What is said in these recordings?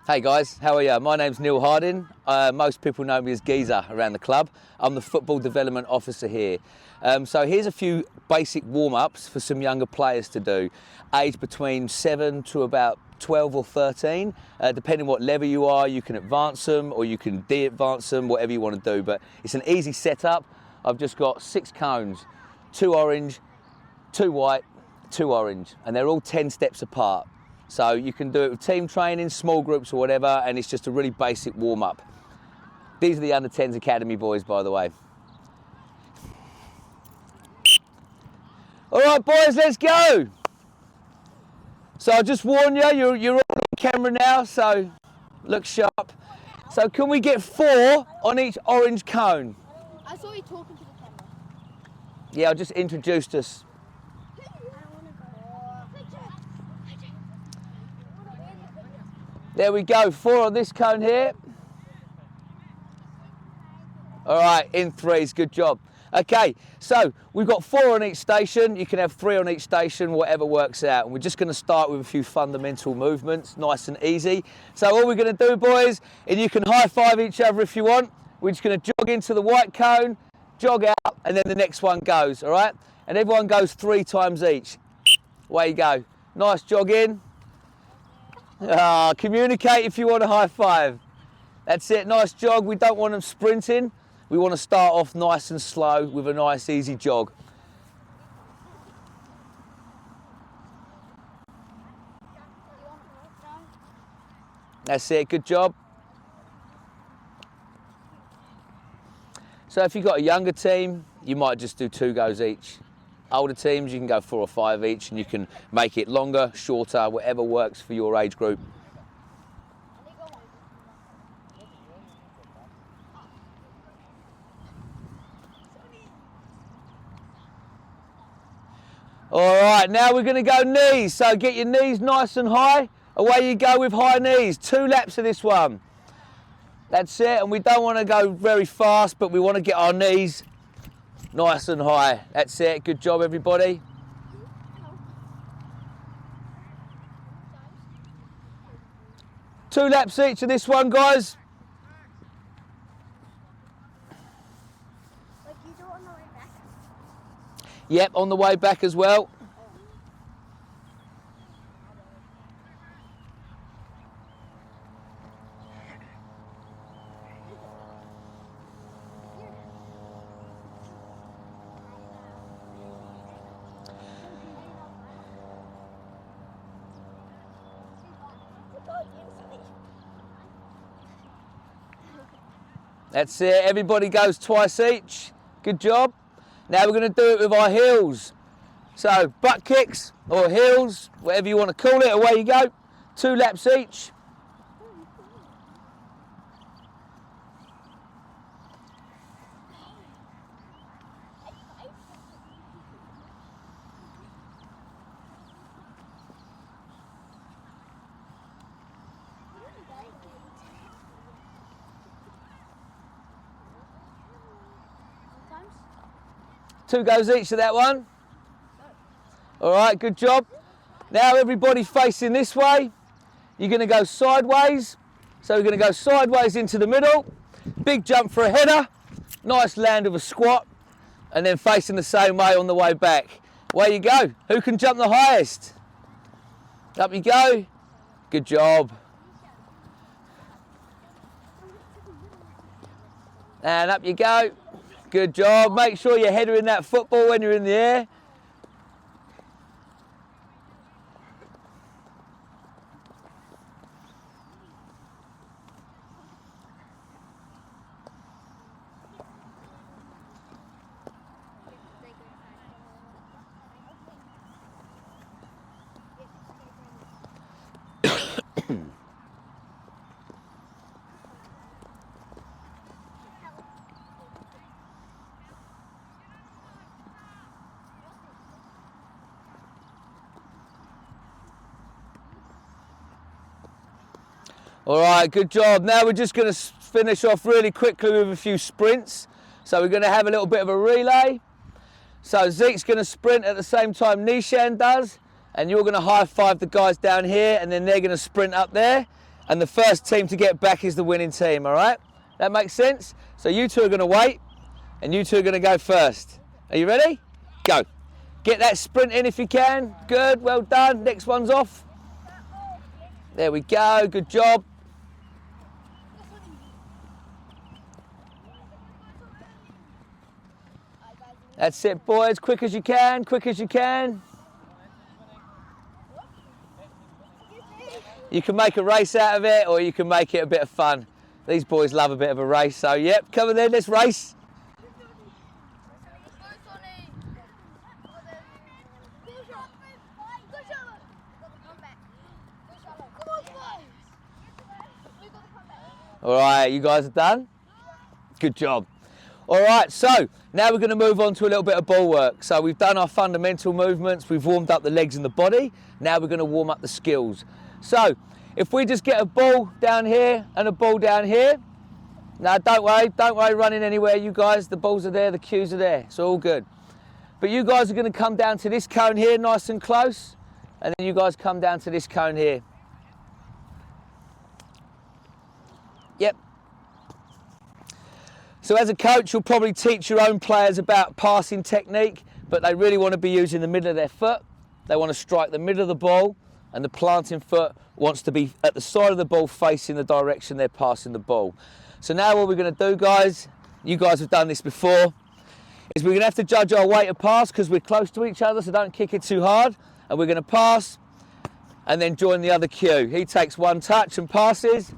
Hey guys, how are you? My name's Neil Harding. Most people know me as Geeza around the club. I'm the football development officer here. So here's a few basic warm-ups for some younger players to do, aged between 7 to about 12 or 13. Depending what level you are, you can advance them or you can de-advance them, whatever you want to do. But it's an easy setup. I've just got 6 cones, 2 orange, 2 white, 2 orange, and they're all 10 steps apart. So you can do it with team training, small groups or whatever, and it's just a really basic warm-up. These are the under-10s Academy boys, by the way. All right, boys, let's go. So I'll just warn you, you're all on camera now, so look sharp. So can we get 4 on each orange cone? I saw you talking to the camera. Yeah, I just introduced us. There we go, 4 on this cone here. All right, in 3s, good job. Okay, so we've got 4 on each station. You can have 3 on each station, whatever works out. And we're just gonna start with a few fundamental movements, nice and easy. So all we're gonna do, boys, and you can high five each other if you want. We're just gonna jog into the white cone, jog out, and then the next one goes, all right? And everyone goes 3 times each. Away you go. Nice jog in. Communicate if you want a high five. That's it, nice jog. We don't want them sprinting. We want to start off nice and slow with a nice easy jog. That's it, good job. So if you've got a younger team, you might just do 2 goes each. Older teams, you can go 4 or 5 each, and you can make it longer, shorter, whatever works for your age group. All right, now we're going to go knees. So get your knees nice and high. Away you go with high knees. 2 laps of this one. That's it, and we don't want to go very fast, but we want to get our knees nice and high. That's it. Good job, everybody. Two laps each of this one, guys. Like you do it on the way back? Yep, on the way back as well. That's it, everybody goes twice each. Good job. Now we're going to do it with our heels. So butt kicks or heels, whatever you want to call it, away you go. 2 laps each. Two goes each of that one. All right, good job. Now everybody facing this way. You're going to go sideways. So we're going to go sideways into the middle. Big jump for a header. Nice land of a squat. And then facing the same way on the way back. Away you go. Who can jump the highest? Up you go. Good job. And up you go. Good job. Make sure you're headering that football when you're in the air. All right, good job. Now we're just going to finish off really quickly with a few sprints. So we're going to have a little bit of a relay. So Zeke's going to sprint at the same time Nishan does, and you're going to high five the guys down here, and then they're going to sprint up there. and the first team to get back is the winning team, all right? That makes sense? So you two are going to wait, and you two are going to go first. Are you ready? Go. Get that sprint in if you can. Good, well done. Next one's off. There we go, good job. That's it, boys. Quick as you can, quick as you can. You can make a race out of it, or you can make it a bit of fun. These boys love a bit of a race, so yep, come on then, let's race. All right, you guys are done? Good job. All right, so now we're going to move on to a little bit of ball work. So we've done our fundamental movements, we've warmed up the legs and the body. Now we're going to warm up the skills. So if we just get a ball down here and a ball down here. Now don't worry running anywhere, you guys. The balls are there, the cues are there, it's all good. But you guys are going to come down to this cone here, nice and close. And then you guys come down to this cone here. Yep. So as a coach, you'll probably teach your own players about passing technique, but they really want to be using the middle of their foot. They want to strike the middle of the ball, and the planting foot wants to be at the side of the ball facing the direction they're passing the ball. So now what we're going to do, guys, you guys have done this before, is we're going to have to judge our weight of pass because we're close to each other, so don't kick it too hard. And we're going to pass and then join the other cue. He takes one touch and passes,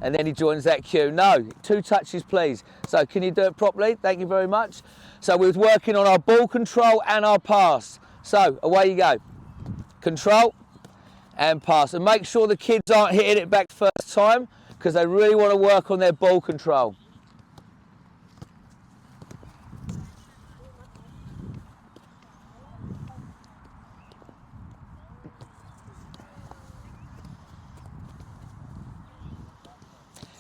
and then he joins that cue. No, 2 touches, please. So can you do it properly? Thank you very much. So we're working on our ball control and our pass. So away you go. Control and pass. And make sure the kids aren't hitting it back first time because they really want to work on their ball control.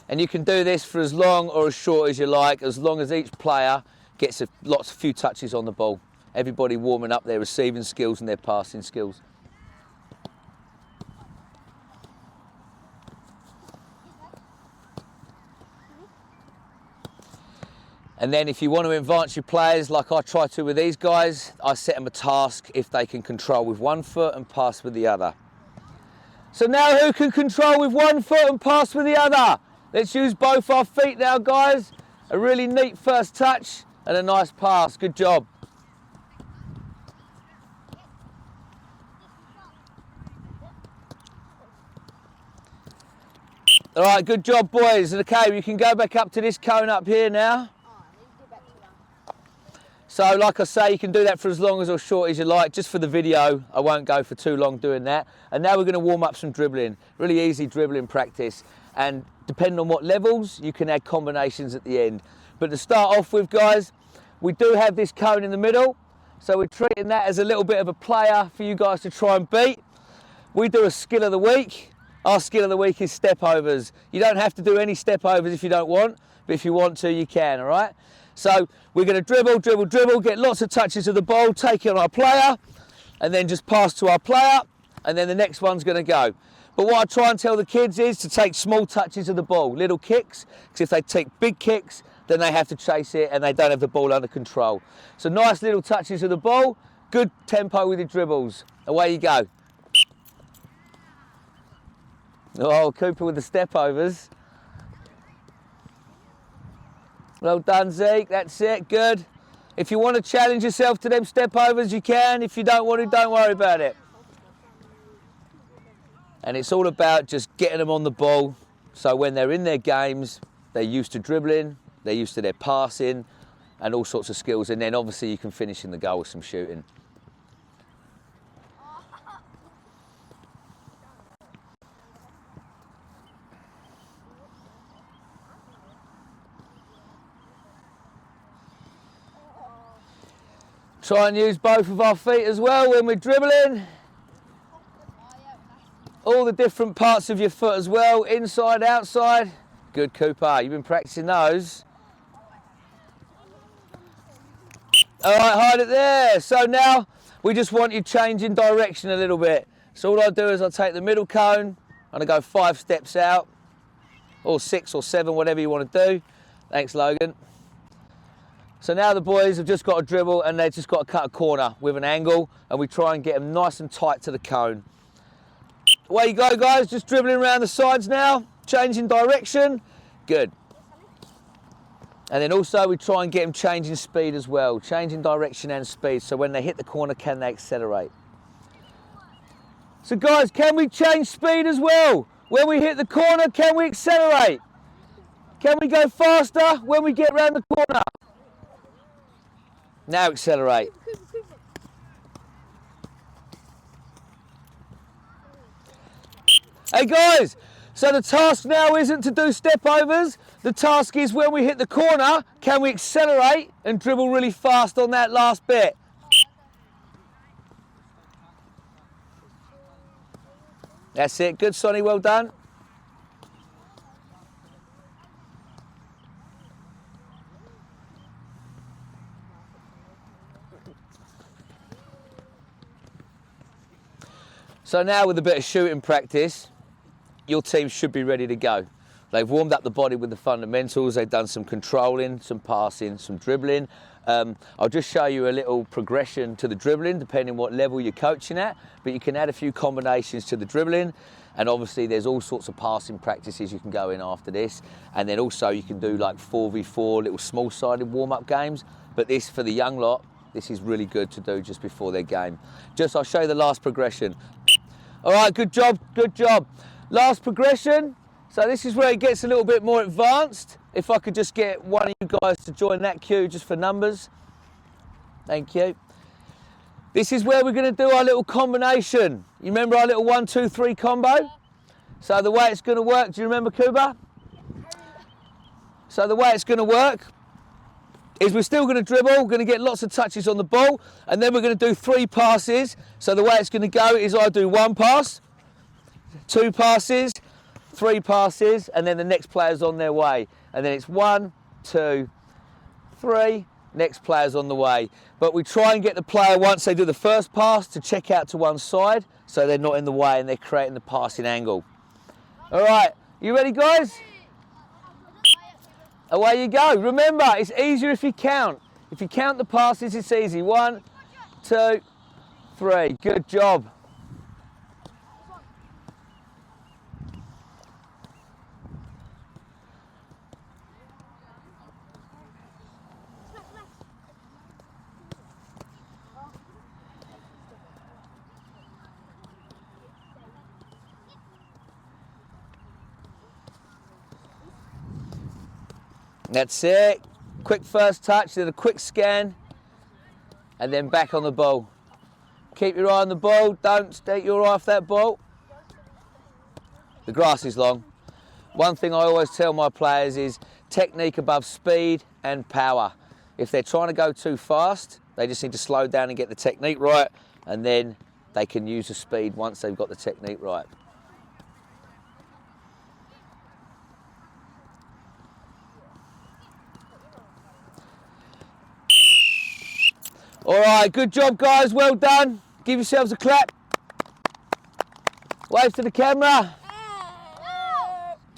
And you can do this for as long or as short as you like, as long as each player gets few touches on the ball. Everybody warming up their receiving skills and their passing skills. And then if you want to advance your players, like I try to with these guys, I set them a task if they can control with one foot and pass with the other. So now who can control with one foot and pass with the other? Let's use both our feet now, guys. A really neat first touch and a nice pass. Good job. All right, good job, boys. Okay, we can go back up to this cone up here now. So, like I say, you can do that for as long as or short as you like. Just for the video, I won't go for too long doing that. And now we're going to warm up some dribbling. Really easy dribbling practice. And depending on what levels, you can add combinations at the end. But to start off with, guys, we do have this cone in the middle. So we're treating that as a little bit of a player for you guys to try and beat. We do a skill of the week. Our skill of the week is step overs. You don't have to do any step overs if you don't want, but if you want to, you can, all right? So we're going to dribble, dribble, dribble, get lots of touches of the ball, take it on our player, and then just pass to our player, and then the next one's going to go. But what I try and tell the kids is to take small touches of the ball, little kicks, because if they take big kicks, then they have to chase it and they don't have the ball under control. So nice little touches of the ball, good tempo with your dribbles. Away you go. Oh, Cooper with the step overs. Well done, Zeke, that's it, good. If you want to challenge yourself to them step overs, you can. If you don't want to, don't worry about it. And it's all about just getting them on the ball, so when they're in their games, they're used to dribbling, they're used to their passing, and all sorts of skills. And then obviously you can finish in the goal with some shooting. Try and use both of our feet as well when we're dribbling. All the different parts of your foot as well, inside, outside. Good, Cooper, you've been practicing those. All right, hide it there. So now we just want you changing direction a little bit. So all I do is I take the middle cone I'm gonna go 5 steps out, or 6 or 7, whatever you want to do. Thanks, Logan. So now the boys have just got to dribble and they've just got to cut a corner with an angle, and we try and get them nice and tight to the cone. Away you go, guys, just dribbling around the sides now, changing direction. Good. And then also we try and get them changing speed as well, changing direction and speed, so when they hit the corner, can they accelerate? So guys, can we change speed as well? When we hit the corner, can we accelerate? Can we go faster when we get around the corner? Now accelerate. Hey guys, so the task now isn't to do step overs. The task is when we hit the corner, can we accelerate and dribble really fast on that last bit? That's it. Good, Sonny. Well done. So now with a bit of shooting practice, your team should be ready to go. They've warmed up the body with the fundamentals. They've done some controlling, some passing, some dribbling. I'll just show you a little progression to the dribbling, depending what level you're coaching at, but you can add a few combinations to the dribbling. And obviously there's all sorts of passing practices you can go in after this. And then also you can do like 4v4 little small-sided warm-up games. But this, for the young lot, this is really good to do just before their game. I'll show you the last progression. All right, good job, good job. Last progression. So this is where it gets a little bit more advanced. If I could just get one of you guys to join that queue just for numbers. Thank you. This is where we're going to do our little combination. You remember our little 1, 2, 3 combo? So the way it's going to work, do you remember, Kuba? So the way it's going to work is we're still going to dribble, we're going to get lots of touches on the ball, and then we're going to do 3 passes. So the way it's going to go is I do 1 pass, 2 passes, 3 passes, and then the next player's on their way. And then it's 1, 2, 3, next player's on the way. But we try and get the player, once they do the first pass, to check out to one side so they're not in the way and they're creating the passing angle. All right, you ready, guys? Away you go. Remember, it's easier if you count. If you count the passes, it's easy. 1, 2, 3. Good job. That's it. Quick first touch, then a quick scan, and then back on the ball. Keep your eye on the ball. Don't take your eye off that ball. The grass is long. One thing I always tell my players is technique above speed and power. If they're trying to go too fast, they just need to slow down and get the technique right, and then they can use the speed once they've got the technique right. All right, good job, guys. Well done. Give yourselves a clap. Wave to the camera.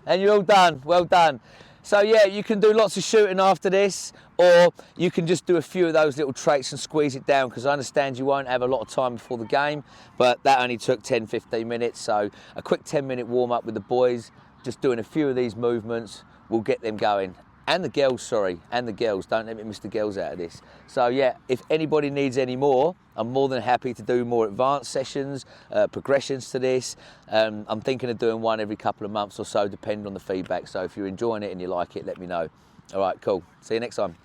And you're all done. Well done. So yeah, you can do lots of shooting after this, or you can just do a few of those little traits and squeeze it down, because I understand you won't have a lot of time before the game, but that only took 10, 15 minutes. So a quick 10-minute warm up with the boys, just doing a few of these movements will get them going. And the girls, sorry, and the girls. Don't let me miss the girls out of this. So yeah, if anybody needs any more, I'm more than happy to do more advanced sessions, progressions to this. I'm thinking of doing one every couple of months or so, depending on the feedback. So if you're enjoying it and you like it, let me know. All right, cool. See you next time.